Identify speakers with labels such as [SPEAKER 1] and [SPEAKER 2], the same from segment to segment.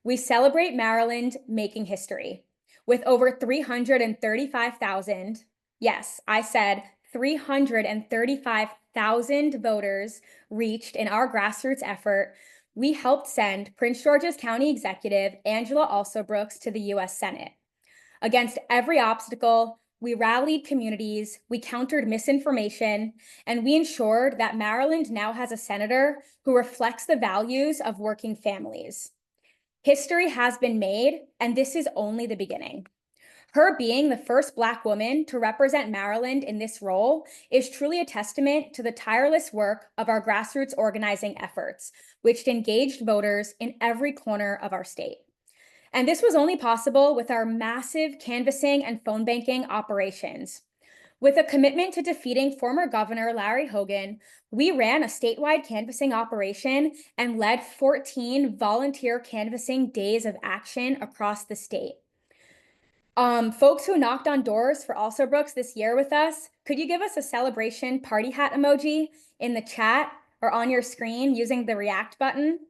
[SPEAKER 1] we celebrate Maryland making history. With over 335,000, yes, I said 335,000 voters reached in our grassroots effort, we helped send Prince George's County Executive Angela Alsobrooks to the US Senate. Against every obstacle, we rallied communities, we countered misinformation, and we ensured that Maryland now has a senator who reflects the values of working families. History has been made, and this is only the beginning. Her being the first Black woman to represent Maryland in this role is truly a testament to the tireless work of our grassroots organizing efforts, which engaged voters in every corner of our state. And this was only possible with our massive canvassing and phone banking operations. With a commitment to defeating former Governor Larry Hogan, we ran a statewide canvassing operation and led 14 volunteer canvassing days of action across the state. Folks who knocked on doors for Alsobrooks this year with us, could you give us a celebration party hat emoji in the chat or on your screen using the react button?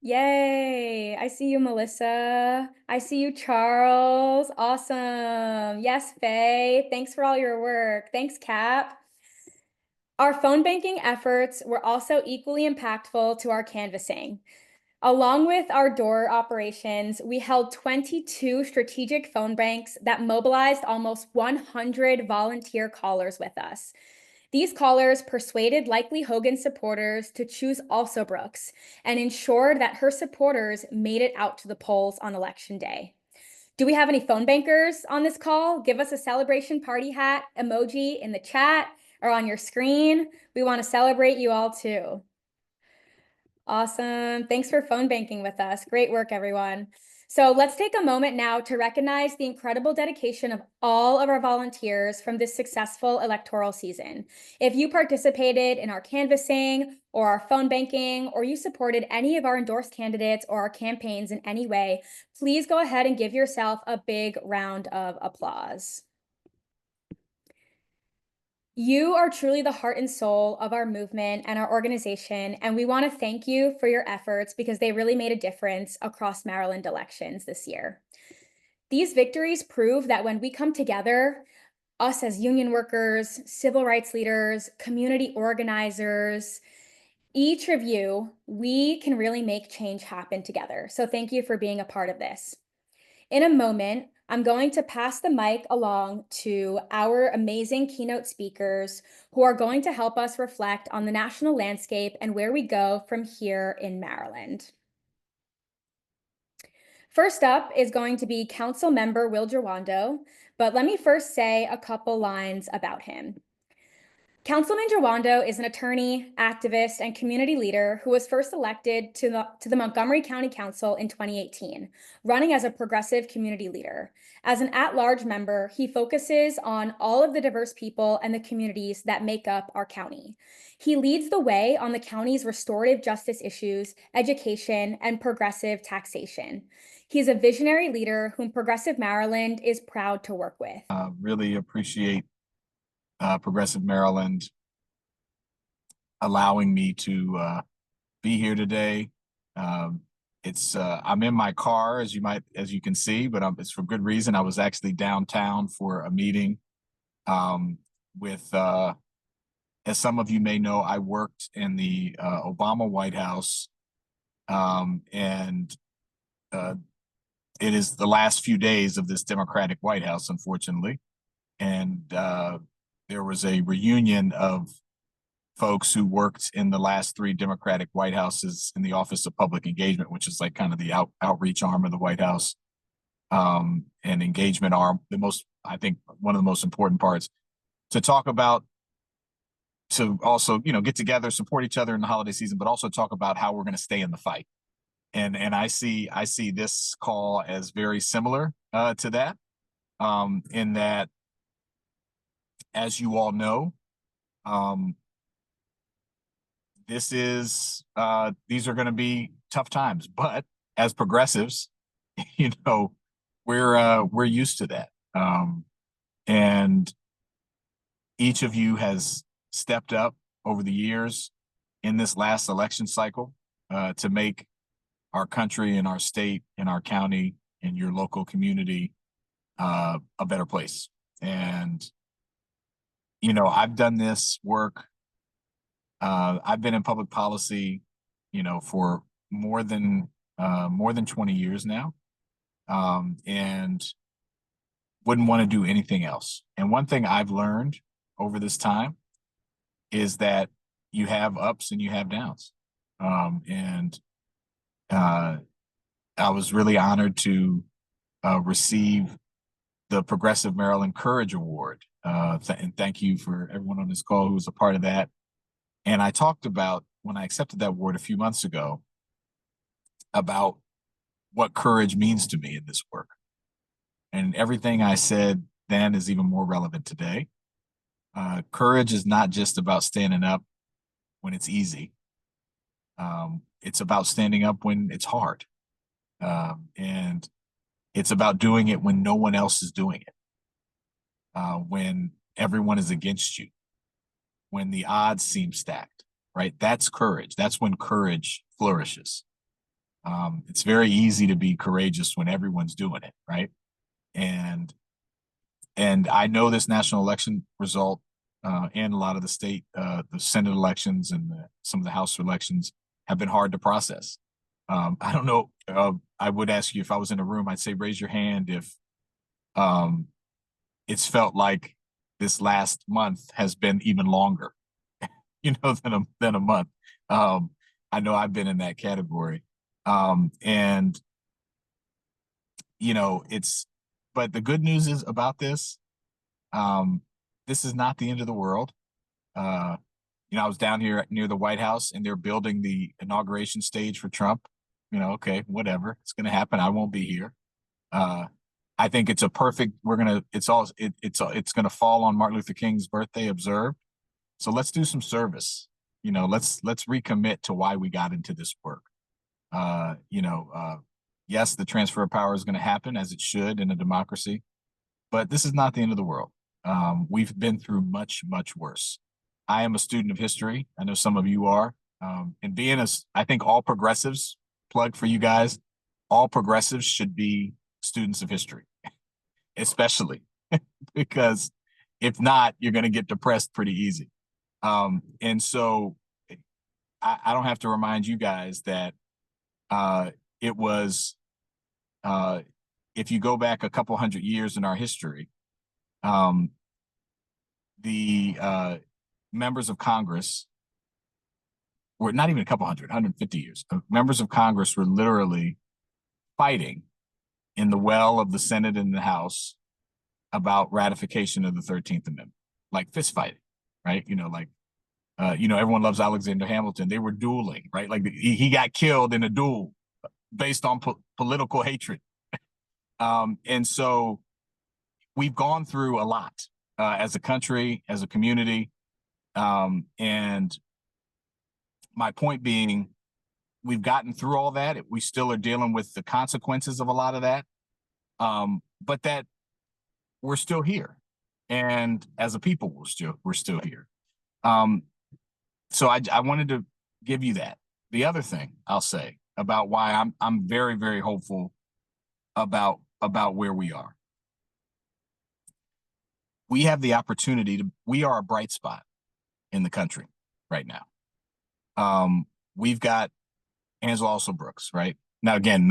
[SPEAKER 1] Yay, I see you, Melissa. I see you, Charles. Awesome. Yes, Faye. Thanks for all your work. Thanks, Cap. Our phone banking efforts were also equally impactful to our canvassing. Along with our door operations, we held 22 strategic phone banks that mobilized almost 100 volunteer callers with us. These callers persuaded likely Hogan supporters to choose Alsobrooks and ensured that her supporters made it out to the polls on election day. Do we have any phone bankers on this call? Give us a celebration party hat emoji in the chat or on your screen. We want to celebrate you all too. Awesome. Thanks for phone banking with us. Great work, everyone. So let's take a moment now to recognize the incredible dedication of all of our volunteers from this successful electoral season. If you participated in our canvassing or our phone banking, or you supported any of our endorsed candidates or our campaigns in any way, please go ahead and give yourself a big round of applause. You are truly the heart and soul of our movement and our organization, and we want to thank you for your efforts because they really made a difference across Maryland elections this year. These victories prove that when we come together, us as union workers, civil rights leaders, community organizers, each of you, we can really make change happen together. So thank you for being a part of this. In a moment, I'm going to pass the mic along to our amazing keynote speakers who are going to help us reflect on the national landscape and where we go from here in Maryland. First up is going to be Council Member Will Jawando, but let me first say a couple lines about him. Councilman Jawando is an attorney, activist, and community leader who was first elected to the Montgomery County Council in 2018, running as a progressive community leader. As an at-large member, he focuses on all of the diverse people and the communities that make up our county. He leads the way on the county's restorative justice issues, education, and progressive taxation. He's a visionary leader whom Progressive Maryland is proud to work with.
[SPEAKER 2] Really appreciate Progressive Maryland allowing me to be here today. I'm in my car, as you can see, but it's for good reason. I was actually downtown for a meeting with, as some of you may know, I worked in the Obama White House, and it is the last few days of this Democratic White House, unfortunately, and there was a reunion of folks who worked in the last three Democratic White Houses in the Office of Public Engagement, which is like kind of the outreach arm of the White House, and engagement arm. I think one of the most important parts to talk about, to also, get together, support each other in the holiday season, but also talk about how we're going to stay in the fight. And I see this call as very similar to that, in that, as you all know, these are going to be tough times, but as progressives, we're used to that. And each of you has stepped up over the years in this last election cycle to make our country and our state and our county and your local community a better place. And, I've done this work. I've been in public policy, for more than 20 years now, and wouldn't want to do anything else. And one thing I've learned over this time is that you have ups and you have downs. And I was really honored to receive the Progressive Maryland Courage Award. And thank you for everyone on this call who was a part of that. And I talked about, when I accepted that award a few months ago, about what courage means to me in this work. And everything I said then is even more relevant today. Courage is not just about standing up when it's easy. It's about standing up when it's hard. And it's about doing it when no one else is doing it. When everyone is against you, when the odds seem stacked, right? That's courage. That's when courage flourishes. It's very easy to be courageous when everyone's doing it, right? And I know this national election result and a lot of the Senate elections and some of the House elections have been hard to process. I don't know. I would ask you, if I was in a room, I'd say raise your hand if it's felt like this last month has been even longer, than a month. I know I've been in that category. And but the good news is about this is not the end of the world. I was down here near the White House and they're building the inauguration stage for Trump. Okay, whatever, it's going to happen. I won't be here. I think it's a perfect. It's going to fall on Martin Luther King's birthday, observed. So let's do some service. Let's recommit to why we got into this work. Yes, the transfer of power is going to happen, as it should in a democracy, but this is not the end of the world. We've been through much, much worse. I am a student of history. I know some of you are. And I think all progressives, plug for you guys, all progressives should be students of history, especially because if not, you're going to get depressed pretty easy. And so I don't have to remind you guys that it was, if you go back a couple hundred years in our history, the members of Congress were not even a couple hundred, 150 years. Members of Congress were literally fighting in the well of the Senate and the House about ratification of the 13th Amendment, like fist fighting, right? Everyone loves Alexander Hamilton. They were dueling, right? Like he got killed in a duel based on political hatred. And so we've gone through a lot as a country, as a community. And my point being, we've gotten through all that. We still are dealing with the consequences of a lot of that. But that we're still here. And as a people, we're still here. So I wanted to give you that. The other thing I'll say about why I'm very, very hopeful about where we are. We have the opportunity we are a bright spot in the country right now. We've got Angela also Brooks, right? Now, again,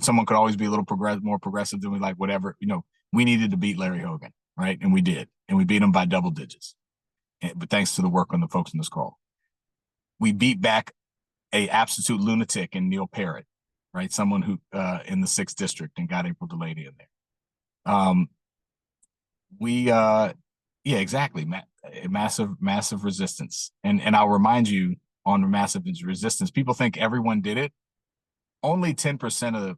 [SPEAKER 2] someone could always be a little more progressive than we like, whatever. We needed to beat Larry Hogan, right? And we did. And we beat him by double digits. But thanks to the work on the folks in this call. We beat back a absolute lunatic in Neil Parrott, right? Someone who in the 6th district, and got April Delaney in there. Yeah, exactly. Massive resistance. And I'll remind you on massive resistance, people think everyone did it. Only 10% of the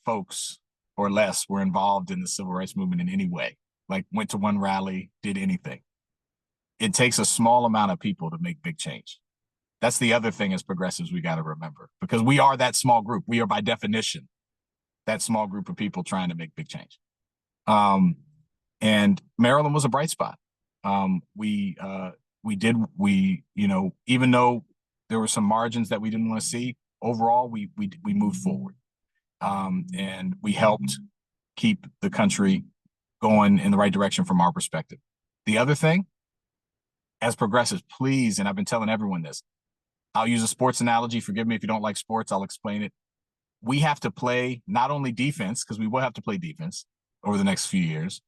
[SPEAKER 2] folks or less were involved in the civil rights movement in any way, like went to one rally, did anything. It takes a small amount of people to make big change. That's the other thing as progressives we got to remember, because we are that small group. We are by definition that small group of people trying to make big change. And Maryland was a bright spot. Even though there were some margins that we didn't want to see, overall, we moved forward, and we helped keep the country going in the right direction from our perspective. The other thing, as progressives, please, and I've been telling everyone this, I'll use a sports analogy. Forgive me if you don't like sports, I'll explain it. We have to play not only defense, because we will have to play defense over the next few years.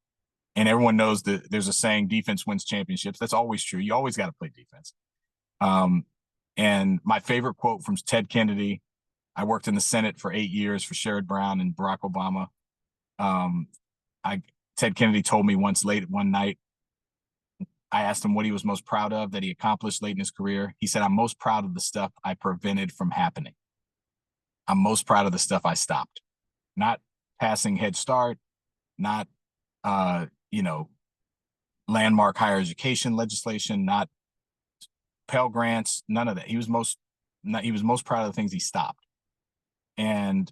[SPEAKER 2] And everyone knows that there's a saying, defense wins championships. That's always true. You always got to play defense. And my favorite quote from Ted Kennedy, I worked in the Senate for 8 years for Sherrod Brown and Barack Obama. Um, Ted Kennedy told me once late one night, I asked him what he was most proud of that he accomplished late in his career. He said, I'm most proud of the stuff I prevented from happening. I'm most proud of the stuff I stopped. Not passing Head Start, not, you know, landmark higher education legislation, not Pell Grants, none of that. He was most proud of the things he stopped. And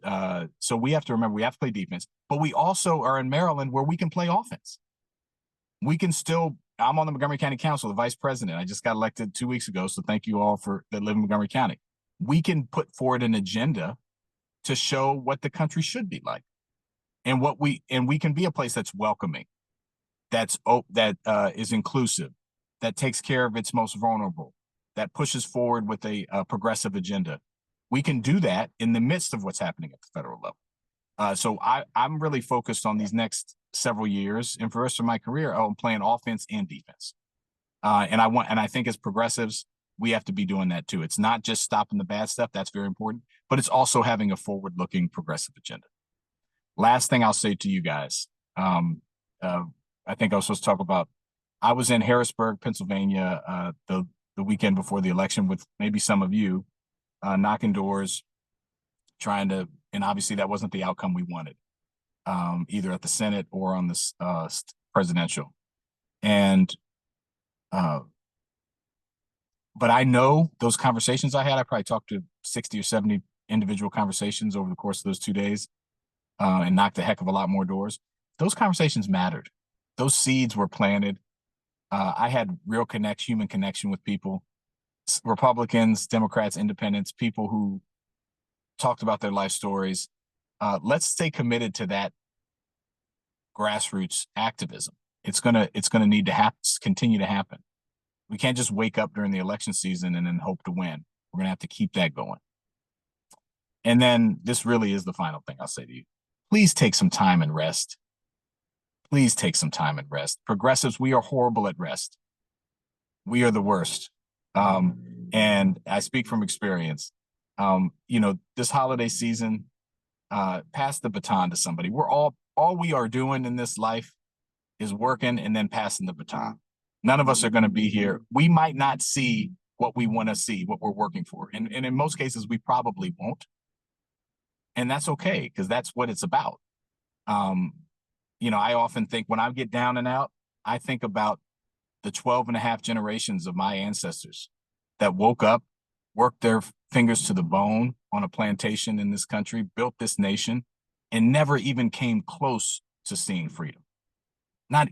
[SPEAKER 2] so we have to remember we have to play defense, but we also are in Maryland where we can play offense. We can still. I'm on the Montgomery County Council, the vice president. I just got elected 2 weeks ago, so thank you all for that live in Montgomery County. We can put forward an agenda to show what the country should be like, and we can be a place that's welcoming, that is inclusive, that takes care of its most vulnerable, that pushes forward with a progressive agenda. We can do that in the midst of what's happening at the federal level. So I'm really focused on these next several years, and for the rest of my career, I'm playing offense and defense. And I think as progressives, we have to be doing that too. It's not just stopping the bad stuff. That's very important, but it's also having a forward-looking progressive agenda. Last thing I'll say to you guys, I think I was supposed to talk about, I was in Harrisburg, Pennsylvania, the weekend before the election with maybe some of you, knocking doors, trying to, and obviously that wasn't the outcome we wanted, either at the Senate or on this presidential. And, but I know those conversations I had, I probably talked to 60 or 70 individual conversations over the course of those 2 days, and knocked a heck of a lot more doors. Those conversations mattered. Those seeds were planted. I had real human connection with people, Republicans, Democrats, Independents, people who talked about their life stories. Let's stay committed to that grassroots activism. It's gonna need to continue to happen. We can't just wake up during the election season and then hope to win. We're gonna have to keep that going. And then this really is the final thing I'll say to you. Please take some time and rest. Please take some time and rest. Progressives, we are horrible at rest. We are the worst. And I speak from experience. This holiday season, pass the baton to somebody. All we are doing in this life is working and then passing the baton. None of us are going to be here. We might not see what we want to see, what we're working for. And in most cases, we probably won't. And that's okay, because that's what it's about. I often think when I get down and out, I think about the 12 and a half generations of my ancestors that woke up, worked their fingers to the bone on a plantation in this country, built this nation, and never even came close to seeing freedom.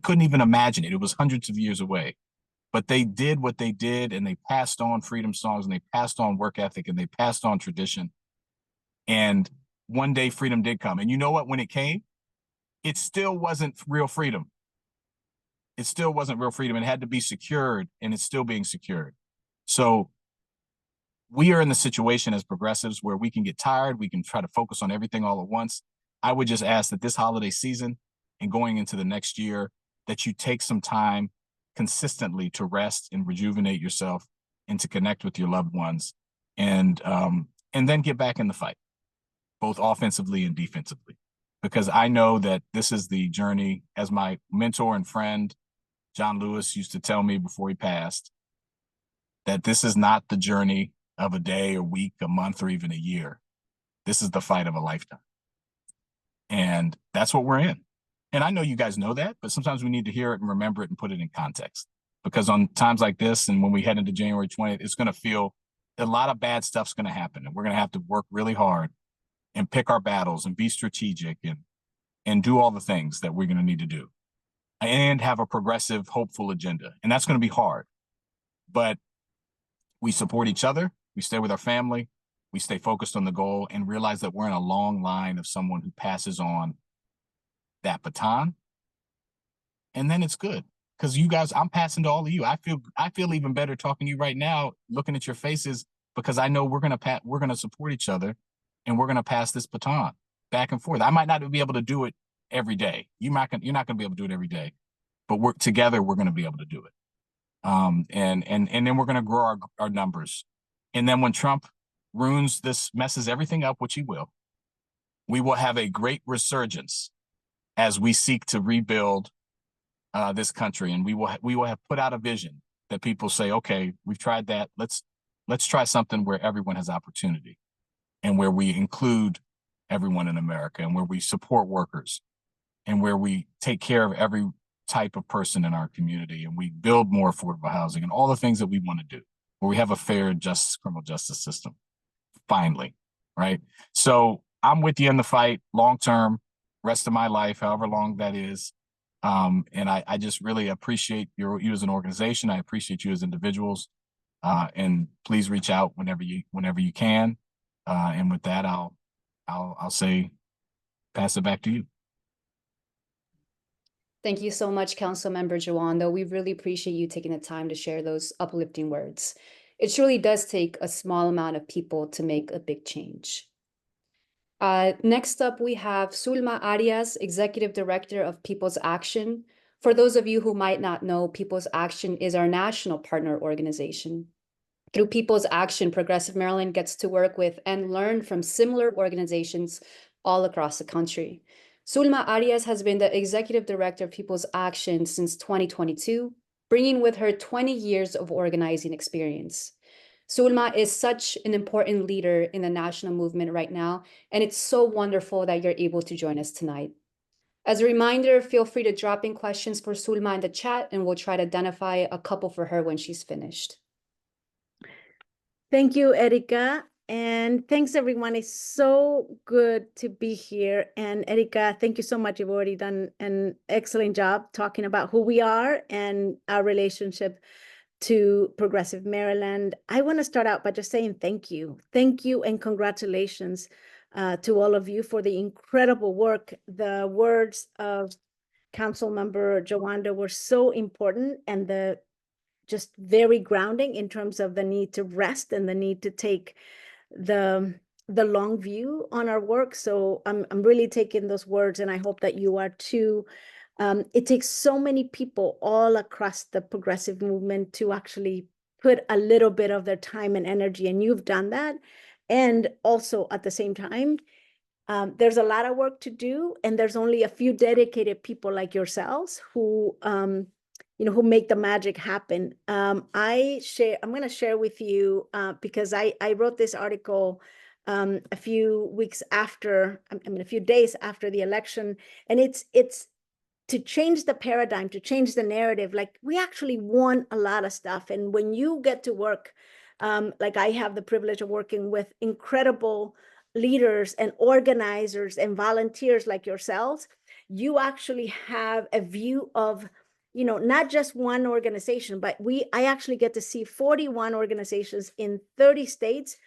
[SPEAKER 2] Couldn't even imagine it. It was hundreds of years away. But they did what they did, and they passed on freedom songs, and they passed on work ethic, and they passed on tradition. And one day freedom did come. And you know what? When it came, it still wasn't real freedom. It still wasn't real freedom. It had to be secured, and it's still being secured. So we are in the situation as progressives where we can get tired. We can try to focus on everything all at once. I would just ask that this holiday season and going into the next year, that you take some time consistently to rest and rejuvenate yourself and to connect with your loved ones, and then get back in the fight, both offensively and defensively. Because I know that this is the journey, as my mentor and friend, John Lewis, used to tell me before he passed, that this is not the journey of a day, a week, a month, or even a year. This is the fight of a lifetime. And that's what we're in. And I know you guys know that, but sometimes we need to hear it and remember it and put it in context. Because on times like this, and when we head into January 20th, it's going to feel a lot of bad stuff's going to happen. And we're going to have to work really hard and pick our battles and be strategic and do all the things that we're going to need to do, and have a progressive, hopeful agenda. And that's going to be hard. But we support each other. We stay with our family. we stay focused on the goal, and realize that we're in a long line of someone who passes on that baton, and then it's good. Because you guys, I'm passing to all of you. I feel even better talking to you right now, looking at your faces, because I know we're gonna support each other, and we're gonna pass this baton back and forth. I might not be able to do it every day. You're not gonna be able to do it every day, but we're together. We're gonna be able to do it. And then we're gonna grow our numbers. And then when Trump ruins this, messes everything up, which he will, we will have a great resurgence as we seek to rebuild this country, and we will have put out a vision that people say, okay, we've tried that. Let's try something where everyone has opportunity, and where we include everyone in America, and where we support workers, and where we take care of every type of person in our community, and we build more affordable housing and all the things that we want to do, where we have a fair and just criminal justice system. Finally, right? So I'm with you in the fight, long term, rest of my life, however long that is. And I just really appreciate you as an organization. I appreciate you as individuals. And please reach out whenever you can. And with that, I'll say pass it back to you.
[SPEAKER 3] Thank you so much, Councilmember Jawando. We really appreciate you taking the time to share those uplifting words. It surely does take a small amount of people to make a big change. Next up, we have Sulma Arias, Executive Director of People's Action. For those of you who might not know, People's Action is our national partner organization. Through People's Action, Progressive Maryland gets to work with and learn from similar organizations all across the country. Sulma Arias has been the Executive Director of People's Action since 2022, bringing with her 20 years of organizing experience. Sulma is such an important leader in the national movement right now, and it's so wonderful that you're able to join us tonight. As a reminder, feel free to drop in questions for Sulma in the chat, and we'll try to identify a couple for her when she's finished.
[SPEAKER 4] Thank you, Erika. And thanks, everyone. It's so good to be here. And Erika, thank you so much. You've already done an excellent job talking about who we are and our relationship to Progressive Maryland. I want to start out by just saying thank you. Thank you and congratulations to all of you for the incredible work. The words of Councilmember Jawando were so important, and the just very grounding in terms of the need to rest and the need to take the long view on our work. So I'm really taking those words, and I hope that you are too. It takes so many people all across the progressive movement to actually put a little bit of their time and energy, and you've done that. And also at the same time, there's a lot of work to do, and there's only a few dedicated people like yourselves who who make the magic happen. I'm going to share with you because I wrote this article a few weeks after, a few days after the election, and it's to change the paradigm, to change the narrative. Like, we actually won a lot of stuff, and when you get to work, like I have the privilege of working with incredible leaders and organizers and volunteers like yourselves, you actually have a view of not just one organization, but I actually get to see 41 organizations in 30 states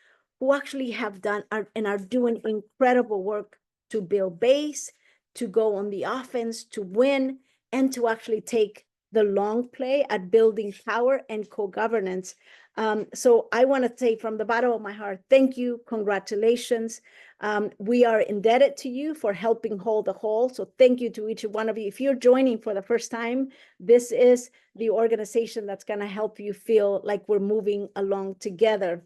[SPEAKER 4] who actually have done and are doing incredible work to build base, to go on the offense, to win, and to actually take the long play at building power and co-governance. So I want to say from the bottom of my heart, thank you, congratulations. We are indebted to you for helping hold the whole. So thank you to each one of you. If you're joining for the first time, this is the organization that's going to help you feel like we're moving along together.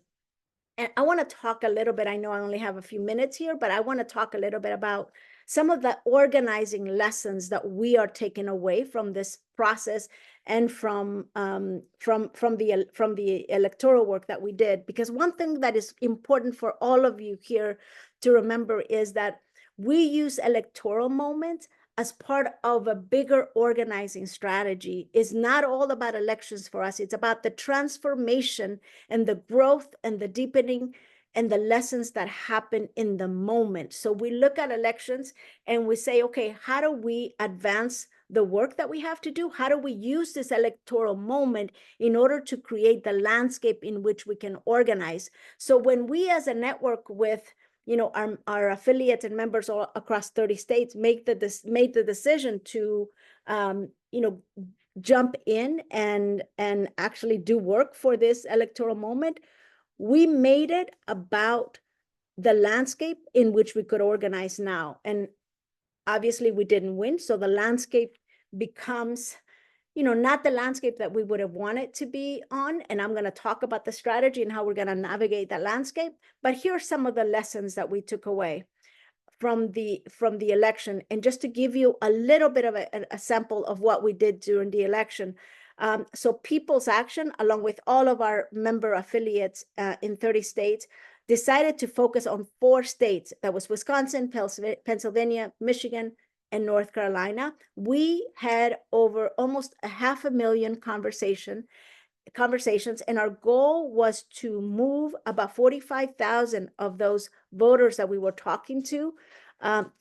[SPEAKER 4] And I want to talk a little bit, I know I only have a few minutes here, but I want to talk a little bit about some of the organizing lessons that we are taking away from this process and from the electoral work that we did. Because one thing that is important for all of you here to remember is that we use electoral moments as part of a bigger organizing strategy. It's not all about elections for us. It's about the transformation and the growth and the deepening and the lessons that happen in the moment. So we look at elections and we say, okay, how do we advance the work that we have to do? How do we use this electoral moment in order to create the landscape in which we can organize? So when we as a network with our affiliates and members all across 30 states made the decision to jump in and actually do work for this electoral moment, we made it about the landscape in which we could organize now. And obviously we didn't win, so the landscape becomes not the landscape that we would have wanted to be on. And I'm going to talk about the strategy and how we're going to navigate that landscape. But here are some of the lessons that we took away from the election. And just to give you a little bit of a sample of what we did during the election. So People's Action, along with all of our member affiliates in 30 states, decided to focus on 4 states. That was Wisconsin, Pennsylvania, Michigan, and North Carolina. We had over almost 500,000 conversations, and our goal was to move about 45,000 of those voters that we were talking to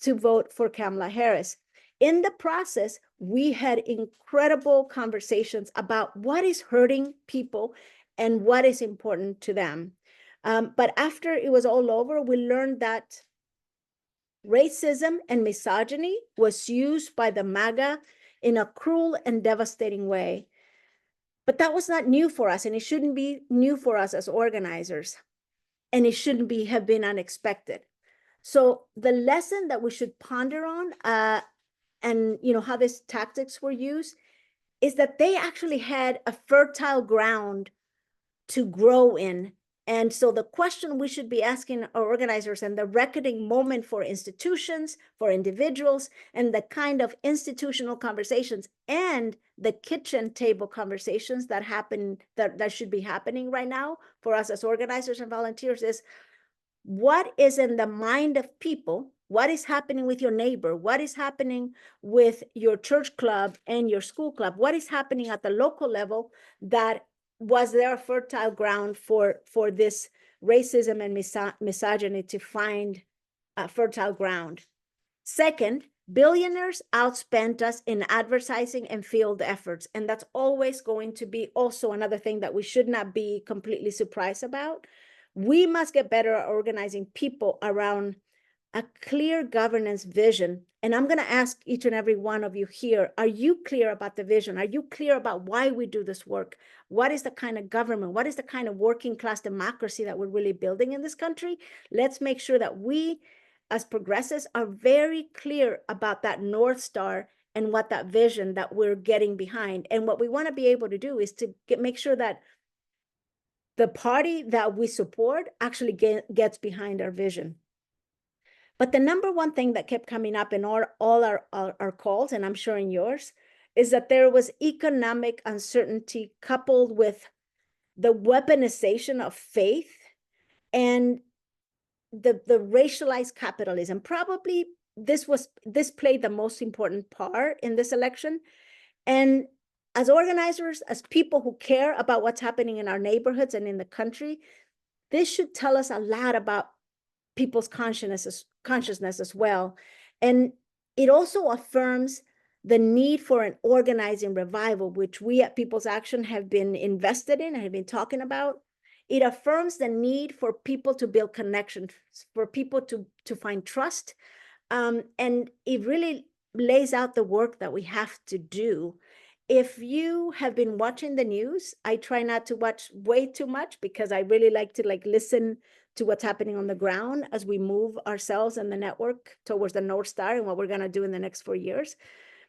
[SPEAKER 4] vote for Kamala Harris. In the process, we had incredible conversations about what is hurting people and what is important to them. But after it was all over, we learned that racism and misogyny was used by the MAGA in a cruel and devastating way. But that was not new for us, and it shouldn't be new for us as organizers, and it shouldn't have been unexpected. So the lesson that we should ponder on, and how these tactics were used, is that they actually had a fertile ground to grow in. And so the question we should be asking our organizers, and the reckoning moment for institutions, for individuals, and the kind of institutional conversations and the kitchen table conversations that happen, that should be happening right now for us as organizers and volunteers, is what is in the mind of people? What is happening with your neighbor? What is happening with your church club and your school club? What is happening at the local level that was there fertile ground for this racism and misogyny to find fertile ground? Second, billionaires outspent us in advertising and field efforts. And that's always going to be also another thing that we should not be completely surprised about. We must get better at organizing people around a clear governance vision. And I'm going to ask each and every one of you here, are you clear about the vision? Are you clear about why we do this work? What is the kind of government? What is the kind of working class democracy that we're really building in this country? Let's make sure that we, as progressives, are very clear about that North Star and what that vision that we're getting behind. And what we want to be able to do is to make sure that the party that we support actually gets behind our vision. But the number one thing that kept coming up in all our calls, and I'm sure in yours, is that there was economic uncertainty coupled with the weaponization of faith and the racialized capitalism. Probably this played the most important part in this election. And as organizers, as people who care about what's happening in our neighborhoods and in the country, this should tell us a lot about people's consciousness as well. And it also affirms the need for an organizing revival, which we at People's Action have been invested in and have been talking about. It affirms the need for people to build connections, for people to find trust. And it really lays out the work that we have to do. If you have been watching the news, I try not to watch way too much because I really like to listen to what's happening on the ground as we move ourselves and the network towards the North Star and what we're going to do in the next 4 years.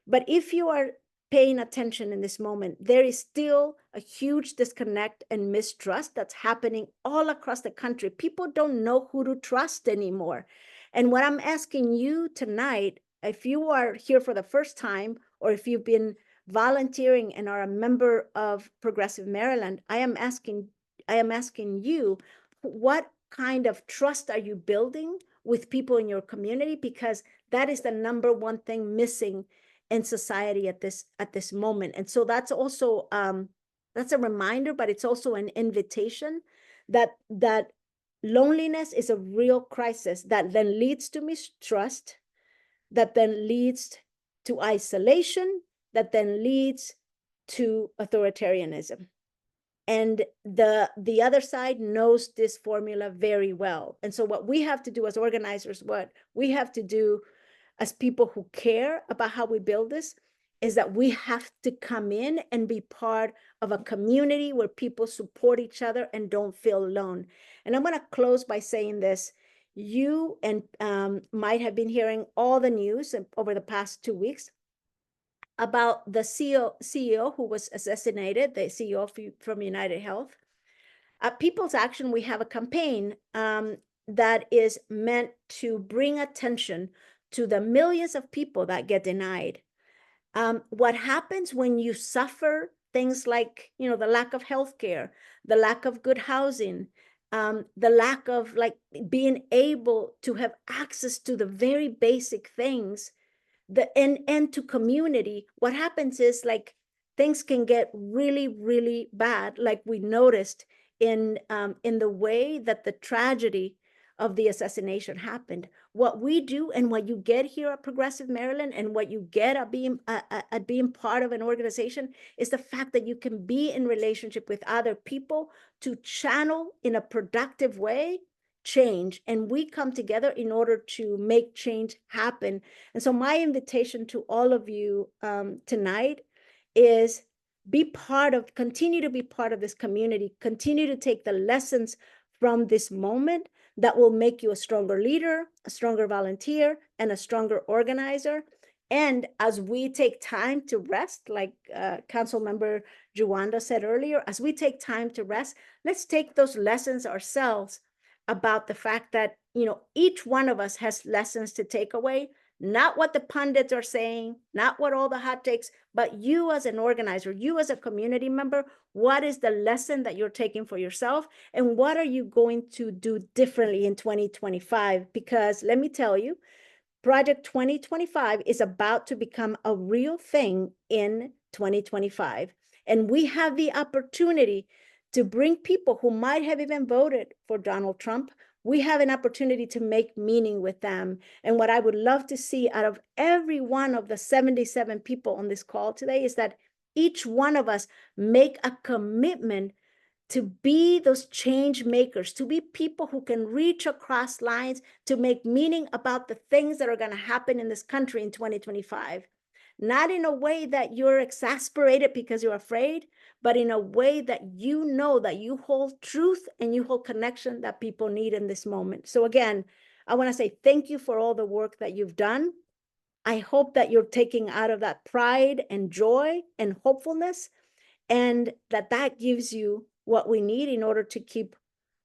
[SPEAKER 4] But if you are paying attention in this moment, there is still a huge disconnect and mistrust that's happening all across the country. People don't know who to trust anymore. And what I'm asking you tonight, if you are here for the first time, or if you've been volunteering and are a member of Progressive Maryland, I am asking you, what kind of trust are you building with people in your community? Because that is the number one thing missing in society at this moment. And so that's also that's a reminder, but it's also an invitation that loneliness is a real crisis that then leads to mistrust, that then leads to isolation that then leads to authoritarianism. And the other side knows this formula very well. And so what we have to do as organizers, what we have to do as people who care about how we build this, is that we have to come in and be part of a community where people support each other and don't feel alone. And I'm going to close by saying this. You and might have been hearing all the news over the past 2 weeks about the CEO who was assassinated, the CEO from United Health. At People's Action, we have a campaign that is meant to bring attention to the millions of people that get denied. What happens when you suffer things like, you know, the lack of healthcare, the lack of good housing, the lack of like being able to have access to the very basic things, the end to community, what happens is like things can get really, really bad, like we noticed in the way that the tragedy of the assassination happened. What we do and what you get here at Progressive Maryland and what you get at being part of an organization is the fact that you can be in relationship with other people to channel in a productive way change, and we come together in order to make change happen. And so my invitation to all of you tonight is continue to be part of this community, continue to take the lessons from this moment that will make you a stronger leader, a stronger volunteer, and a stronger organizer. And as we take time to rest, like Council Member Juanda said earlier, as we take time to rest, let's take those lessons ourselves about the fact that, you know, each one of us has lessons to take away, not what the pundits are saying, not what all the hot takes, but you as an organizer, you as a community member, what is the lesson that you're taking for yourself? And what are you going to do differently in 2025? Because let me tell you, Project 2025 is about to become a real thing in 2025. And we have the opportunity to bring people who might have even voted for Donald Trump. We have an opportunity to make meaning with them. And what I would love to see out of every one of the 77 people on this call today is that each one of us make a commitment to be those change makers, to be people who can reach across lines to make meaning about the things that are going to happen in this country in 2025. Not in a way that you're exasperated because you're afraid, but in a way that you know that you hold truth and you hold connection that people need in this moment. So again, I want to say thank you for all the work that you've done. I hope that you're taking out of that pride and joy and hopefulness, and that gives you what we need in order to keep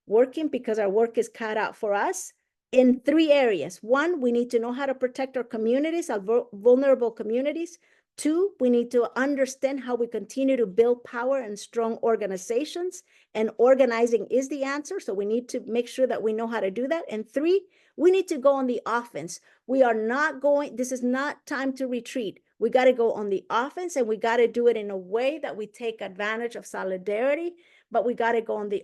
[SPEAKER 4] working, because our work is cut out for us in 3 areas. 1, we need to know how to protect our communities, our vulnerable communities. 2, we need to understand how we continue to build power and strong organizations, and organizing is the answer. So we need to make sure that we know how to do that. And 3, we need to go on the offense. This is not time to retreat. We got to go on the offense, and we got to do it in a way that we take advantage of solidarity, but we got to go on the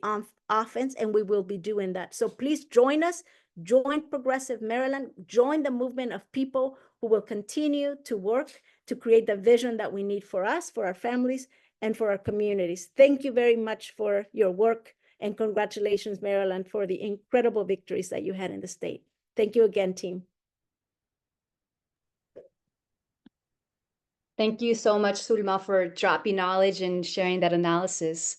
[SPEAKER 4] offense, and we will be doing that. So please join us, join Progressive Maryland, join the movement of people who will continue to work to create the vision that we need for us, for our families, and for our communities. Thank you very much for your work, and congratulations, Maryland, for the incredible victories that you had in the state. Thank you again, team.
[SPEAKER 3] Thank you so much, Sulma, for dropping knowledge and sharing that analysis.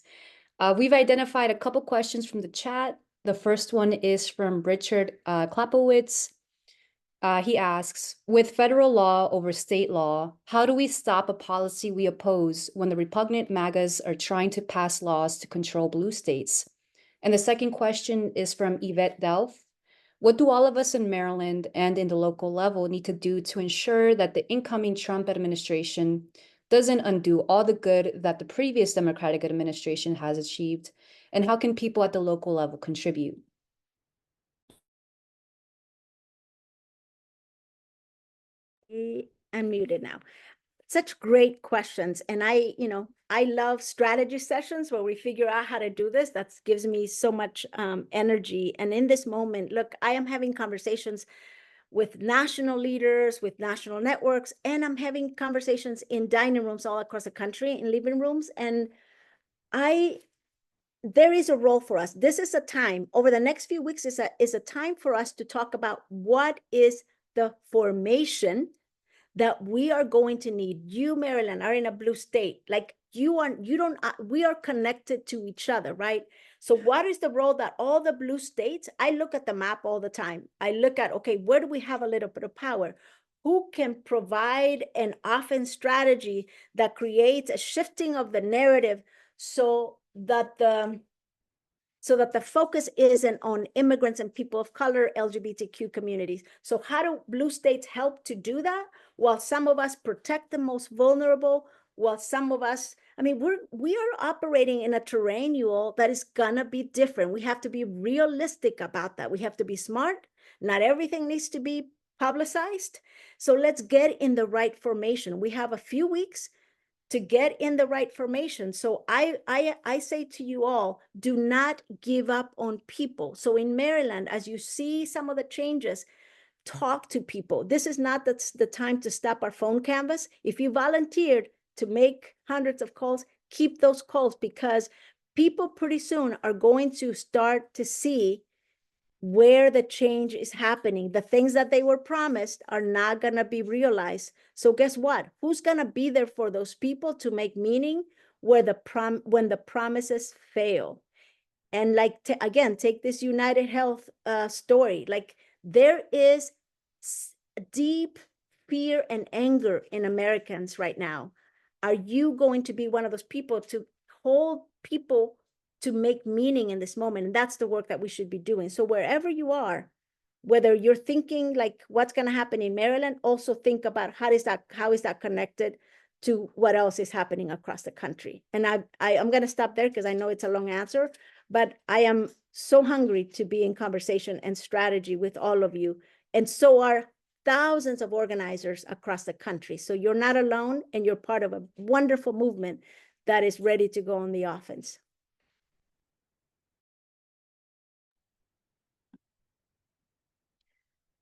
[SPEAKER 3] We've identified a couple questions from the chat. The first one is from Richard Klapowitz. He asks, with federal law over state law, how do we stop a policy we oppose when the repugnant MAGAs are trying to pass laws to control blue states? And the second question is from Yvette Delph. What do all of us in Maryland and in the local level need to do to ensure that the incoming Trump administration doesn't undo all the good that the previous Democratic administration has achieved? And how can people at the local level contribute?
[SPEAKER 4] I'm muted now. Such great questions. And I love strategy sessions where we figure out how to do this. That gives me so much energy. And in this moment, look, I am having conversations with national leaders, with national networks, and I'm having conversations in dining rooms all across the country, in living rooms. And there is a role for us. This is a time, over the next few weeks, is a time for us to talk about what is the formation that we are going to need. You, Maryland, are in a blue state. Like we are connected to each other, right? So what is the role that all the blue states, I look at the map all the time. I look at, okay, where do we have a little bit of power? Who can provide an offense strategy that creates a shifting of the narrative so that the focus isn't on immigrants and people of color, LGBTQ communities. So how do blue states help to do that? While some of us protect the most vulnerable, while some of us, I mean, we are operating in a terrain, you all, that is gonna be different. We have to be realistic about that. We have to be smart. Not everything needs to be publicized. So let's get in the right formation. We have a few weeks to get in the right formation. So I say to you all, do not give up on people. So in Maryland, as you see some of the changes, talk to people. This is not the time to stop our phone canvas. If you volunteered to make hundreds of calls, keep those calls, because people pretty soon are going to start to see where the change is happening. The things that they were promised are not going to be realized. So guess what? Who's going to be there for those people to make meaning when the promises fail? And like, again, take this United Health story. Like, there is deep fear and anger in Americans right now. Are you going to be one of those people to hold people to make meaning in this moment? And that's the work that we should be doing. So wherever you are, whether you're thinking like what's going to happen in Maryland, also think about how is that connected to what else is happening across the country. And I'm going to stop there because I know it's a long answer, but I am so hungry to be in conversation and strategy with all of you. And so are thousands of organizers across the country. So you're not alone, and you're part of a wonderful movement that is ready to go on the offense.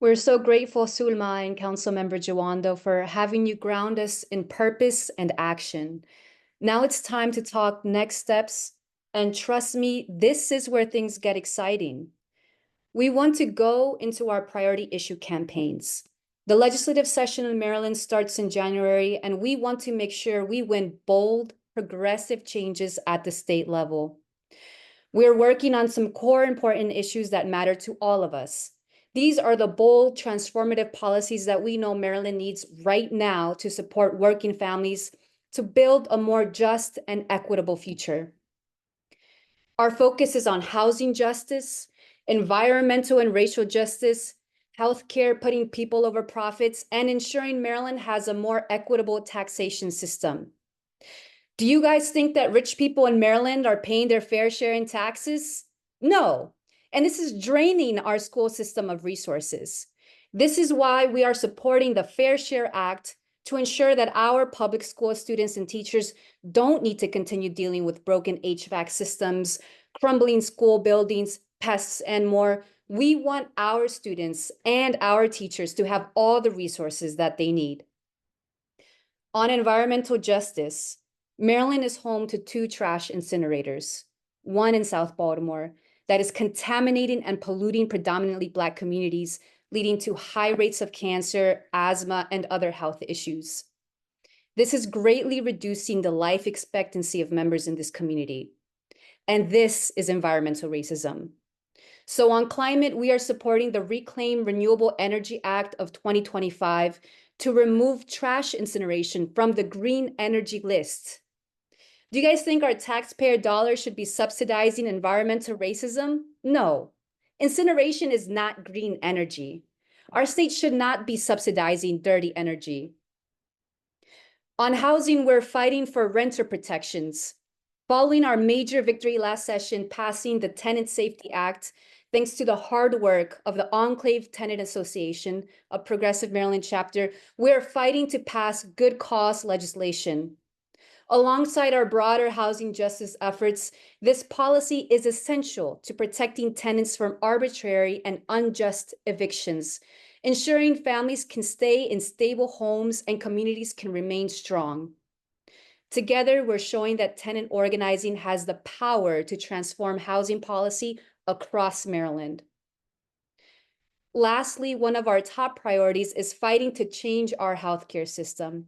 [SPEAKER 3] We're so grateful, Sulma and Councilmember Jawando, for having you ground us in purpose and action. Now it's time to talk next steps. And trust me, this is where things get exciting. We want to go into our priority issue campaigns. The legislative session in Maryland starts in January, and we want to make sure we win bold, progressive changes at the state level. We're working on some core important issues that matter to all of us. These are the bold, transformative policies that we know Maryland needs right now to support working families to build a more just and equitable future. Our focus is on housing justice, environmental and racial justice, healthcare, putting people over profits, and ensuring Maryland has a more equitable taxation system. Do you guys think that rich people in Maryland are paying their fair share in taxes? No. And this is draining our school system of resources. This is why we are supporting the Fair Share Act to ensure that our public school students and teachers don't need to continue dealing with broken HVAC systems, crumbling school buildings, pests, and more. We want our students and our teachers to have all the resources that they need. On environmental justice, Maryland is home to 2 trash incinerators, one in South Baltimore that is contaminating and polluting predominantly Black communities, leading to high rates of cancer, asthma, and other health issues. This is greatly reducing the life expectancy of members in this community. And this is environmental racism. So on climate, we are supporting the Reclaim Renewable Energy Act of 2025 to remove trash incineration from the green energy list. Do you guys think our taxpayer dollars should be subsidizing environmental racism? No. Incineration is not green energy. Our state should not be subsidizing dirty energy. On housing, we're fighting for renter protections. Following our major victory last session, passing the Tenant Safety Act, thanks to the hard work of the Enclave Tenant Association, a Progressive Maryland chapter, we're fighting to pass good cause legislation. Alongside our broader housing justice efforts, this policy is essential to protecting tenants from arbitrary and unjust evictions, ensuring families can stay in stable homes and communities can remain strong. Together, we're showing that tenant organizing has the power to transform housing policy across Maryland. Lastly, one of our top priorities is fighting to change our healthcare system.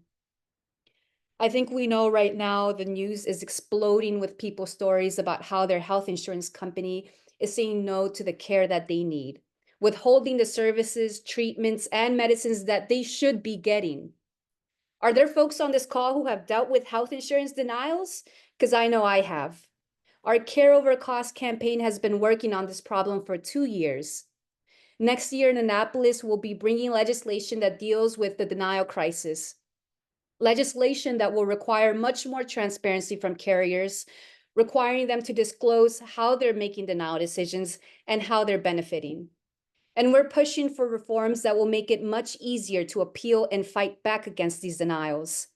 [SPEAKER 3] I think we know right now the news is exploding with people's stories about how their health insurance company is saying no to the care that they need, withholding the services, treatments, and medicines that they should be getting. Are there folks on this call who have dealt with health insurance denials? Because I know I have. Our Care Over Cost campaign has been working on this problem for 2 years. Next year in Annapolis, we'll be bringing legislation that deals with the denial crisis. Legislation that will require much more transparency from carriers, requiring them to disclose how they're making denial decisions and how they're benefiting. And we're pushing for reforms that will make it much easier to appeal and fight back against these denials.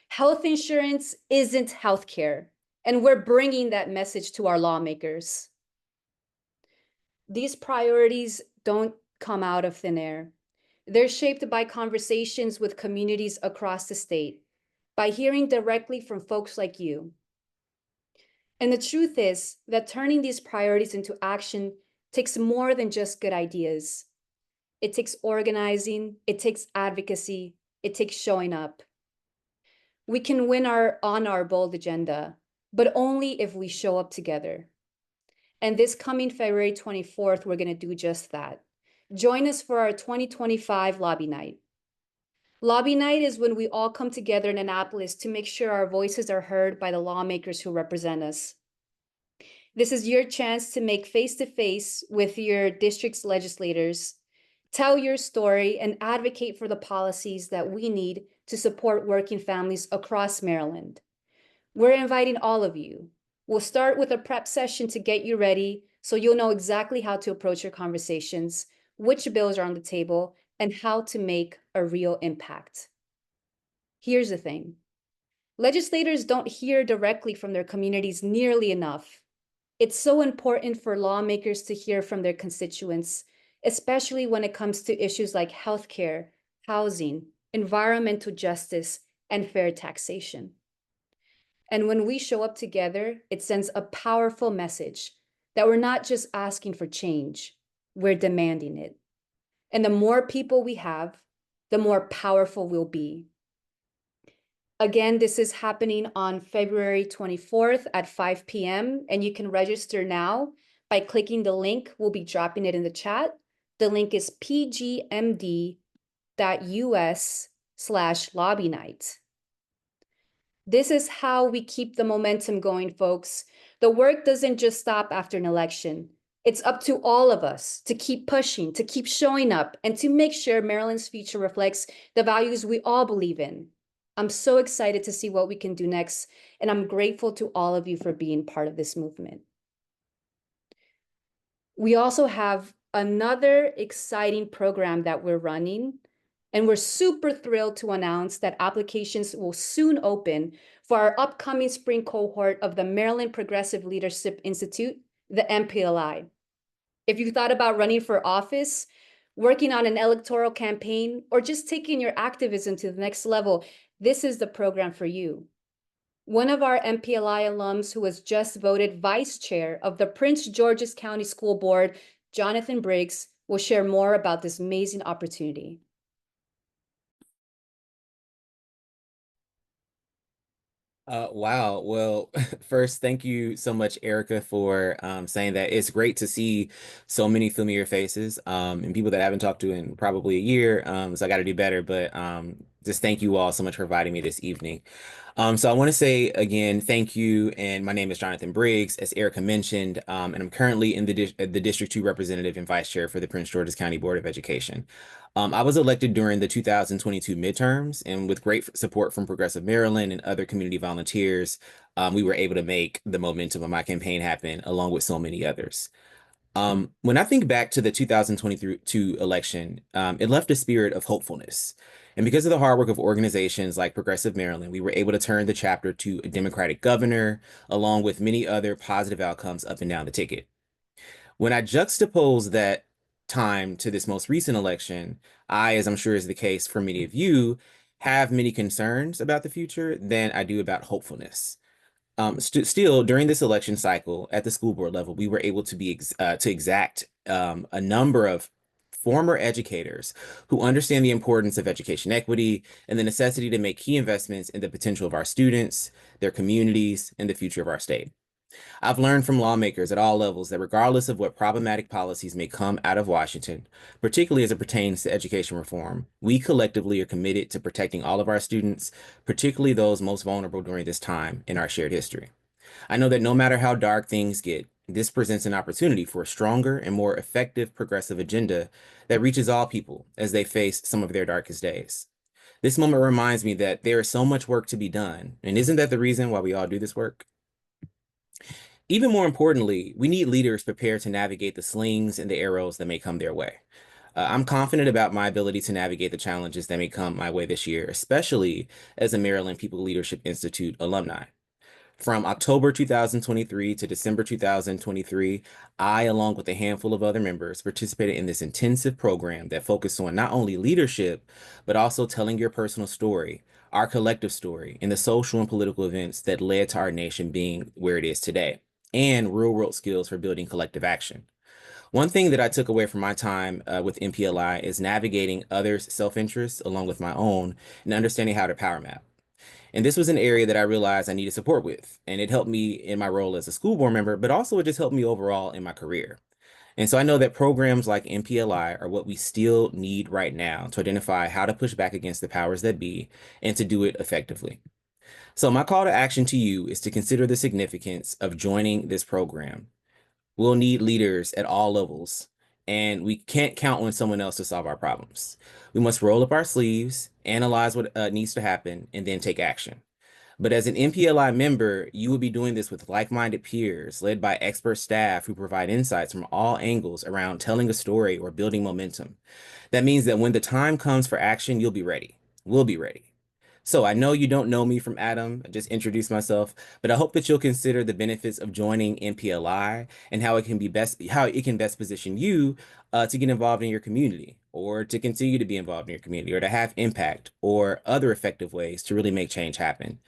[SPEAKER 3] Health insurance isn't healthcare, and we're bringing that message to our lawmakers. These priorities don't come out of thin air. They're shaped by conversations with communities across the state, by hearing directly from folks like you. And the truth is that turning these priorities into action takes more than just good ideas. It takes organizing, it takes advocacy, it takes showing up. We can win on our bold agenda, but only if we show up together. And this coming February 24th, we're going to do just that. Join us for our 2025 Lobby Night. Lobby Night is when we all come together in Annapolis to make sure our voices are heard by the lawmakers who represent us. This is your chance to make face-to-face with your district's legislators, tell your story, and advocate for the policies that we need to support working families across Maryland. We're inviting all of you. We'll start with a prep session to get you ready so you'll know exactly how to approach your conversations, which bills are on the table, and how to make a real impact. Here's the thing. Legislators don't hear directly from their communities nearly enough. It's so important for lawmakers to hear from their constituents, especially when it comes to issues like healthcare, housing, environmental justice, and fair taxation. And when we show up together, it sends a powerful message that we're not just asking for change, we're demanding it. And the more people we have, the more powerful we'll be. Again, this is happening on February 24th at 5 p.m. And you can register now by clicking the link. We'll be dropping it in the chat. The link is pgmd.us/lobby night. This is how we keep the momentum going, folks. The work doesn't just stop after an election. It's up to all of us to keep pushing, to keep showing up, and to make sure Maryland's future reflects the values we all believe in. I'm so excited to see what we can do next, and I'm grateful to all of you for being part of this movement. We also have another exciting program that we're running, and we're super thrilled to announce that applications will soon open for our upcoming spring cohort of the Maryland Progressive Leadership Institute, the MPLI. If you thought about running for office, working on an electoral campaign, or just taking your activism to the next level, this is the program for you. One of our MPLI alums who was just voted vice chair of the Prince George's County School Board, Jonathan Briggs, will share more about this amazing opportunity.
[SPEAKER 5] Wow. Well, first, thank you so much, Erica, for saying that. It's great to see so many familiar faces and people that I haven't talked to in probably a year. So I got to do better. But just thank you all so much for inviting me this evening. So I want to say again, thank you. And my name is Jonathan Briggs, as Erica mentioned, and I'm currently in the District 2 representative and vice chair for the Prince George's County Board of Education. I was elected during the 2022 midterms, and with great support from Progressive Maryland and other community volunteers, we were able to make the momentum of my campaign happen, along with so many others. When I think back to the 2022 election, it left a spirit of hopefulness. And because of the hard work of organizations like Progressive Maryland, we were able to turn the chapter to a Democratic governor, along with many other positive outcomes up and down the ticket. When I juxtapose that time to this most recent election, I, as I'm sure is the case for many of you, have many concerns about the future than I do about hopefulness. Still, during this election cycle at the school board level, we were able to exact a number of former educators who understand the importance of education equity and the necessity to make key investments in the potential of our students, their communities, and the future of our state. I've learned from lawmakers at all levels that regardless of what problematic policies may come out of Washington, particularly as it pertains to education reform, we collectively are committed to protecting all of our students, particularly those most vulnerable during this time in our shared history. I know that no matter how dark things get, this presents an opportunity for a stronger and more effective progressive agenda that reaches all people as they face some of their darkest days. This moment reminds me that there is so much work to be done, and isn't that the reason why we all do this work? Even more importantly, we need leaders prepared to navigate the slings and the arrows that may come their way. I'm confident about my ability to navigate the challenges that may come my way this year, especially as a Maryland People Leadership Institute alumni. From October 2023 to December 2023, I, along with a handful of other members, participated in this intensive program that focused on not only leadership, but also telling your personal story, our collective story, and the social and political events that led to our nation being where it is today, and real-world skills for building collective action. One thing that I took away from my time with MPLI is navigating others' self-interest along with my own and understanding how to power map. And this was an area that I realized I needed support with. And it helped me in my role as a school board member, but also it just helped me overall in my career. And so I know that programs like MPLI are what we still need right now to identify how to push back against the powers that be and to do it effectively. So my call to action to you is to consider the significance of joining this program. We'll need leaders at all levels, and we can't count on someone else to solve our problems. We must roll up our sleeves, analyze what needs to happen, and then take action. But as an MPLI member, you will be doing this with like-minded peers, led by expert staff who provide insights from all angles around telling a story or building momentum. That means that when the time comes for action, you'll be ready. We'll be ready. So I know you don't know me from Adam, I just introduced myself, but I hope that you'll consider the benefits of joining MPLI and how it can best position you to get involved in your community or to continue to be involved in your community or to have impact or other effective ways to really make change happen.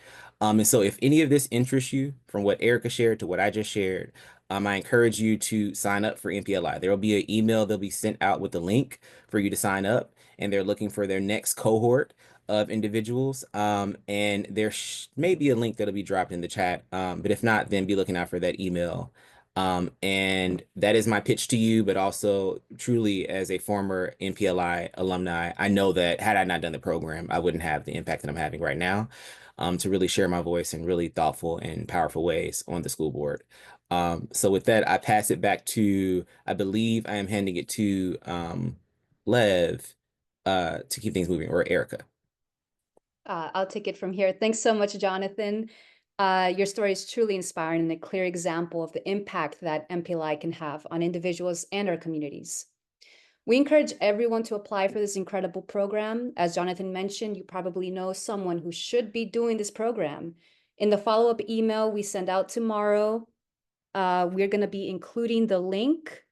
[SPEAKER 5] And so if any of this interests you, from what Erica shared to what I just shared, I encourage you to sign up for MPLI. There will be an email that'll be sent out with the link for you to sign up, and they're looking for their next cohort of individuals. And there may be a link that'll be dropped in the chat. But if not, then be looking out for that email. And that is my pitch to you, but also truly as a former MPLI alumni, I know that had I not done the program, I wouldn't have the impact that I'm having right now, to really share my voice in really thoughtful and powerful ways on the school board. So with that, I pass it back to, I believe I am handing it to Lev to keep things moving, or Erica.
[SPEAKER 3] I'll take it from here. Thanks so much, Jonathan. Your story is truly inspiring and a clear example of the impact that MPLI can have on individuals and our communities. We encourage everyone to apply for this incredible program. As Jonathan mentioned, you probably know someone who should be doing this program. In the follow-up email we send out tomorrow, we're going to be including the link.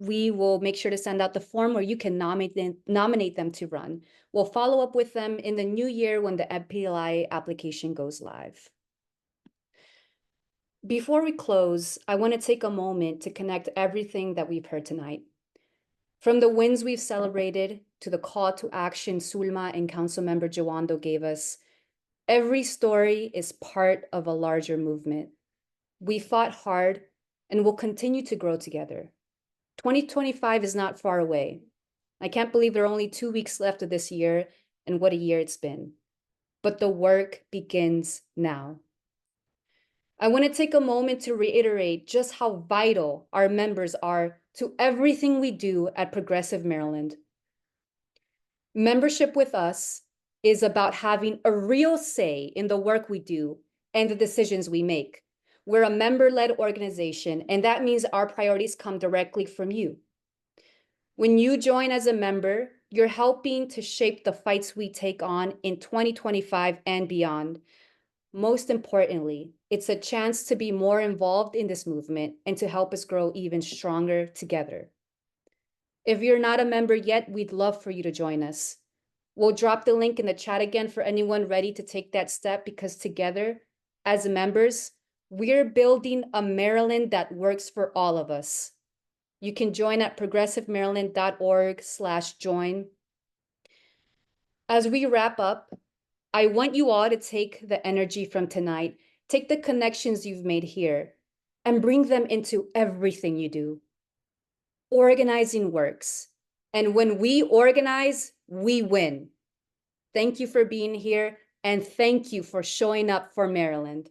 [SPEAKER 3] We will make sure to send out the form where you can nominate them to run. We'll follow up with them in the new year when the MPLI application goes live. Before we close, I want to take a moment to connect everything that we've heard tonight. From the wins we've celebrated to the call to action Sulma and Councilmember Jawando gave us, every story is part of a larger movement. We fought hard and will continue to grow together. 2025 is not far away. I can't believe there are only 2 weeks left of this year, and what a year it's been. But the work begins now. I want to take a moment to reiterate just how vital our members are to everything we do at Progressive Maryland. Membership with us is about having a real say in the work we do and the decisions we make. We're a member-led organization, and that means our priorities come directly from you. When you join as a member, you're helping to shape the fights we take on in 2025 and beyond. Most importantly, it's a chance to be more involved in this movement and to help us grow even stronger together. If you're not a member yet, we'd love for you to join us. We'll drop the link in the chat again for anyone ready to take that step, because together, as members, we're building a Maryland that works for all of us. You can join at progressivemaryland.org/join. As we wrap up, I want you all to take the energy from tonight, take the connections you've made here, and bring them into everything you do. Organizing works. And when we organize, we win. Thank you for being here, and thank you for showing up for Maryland.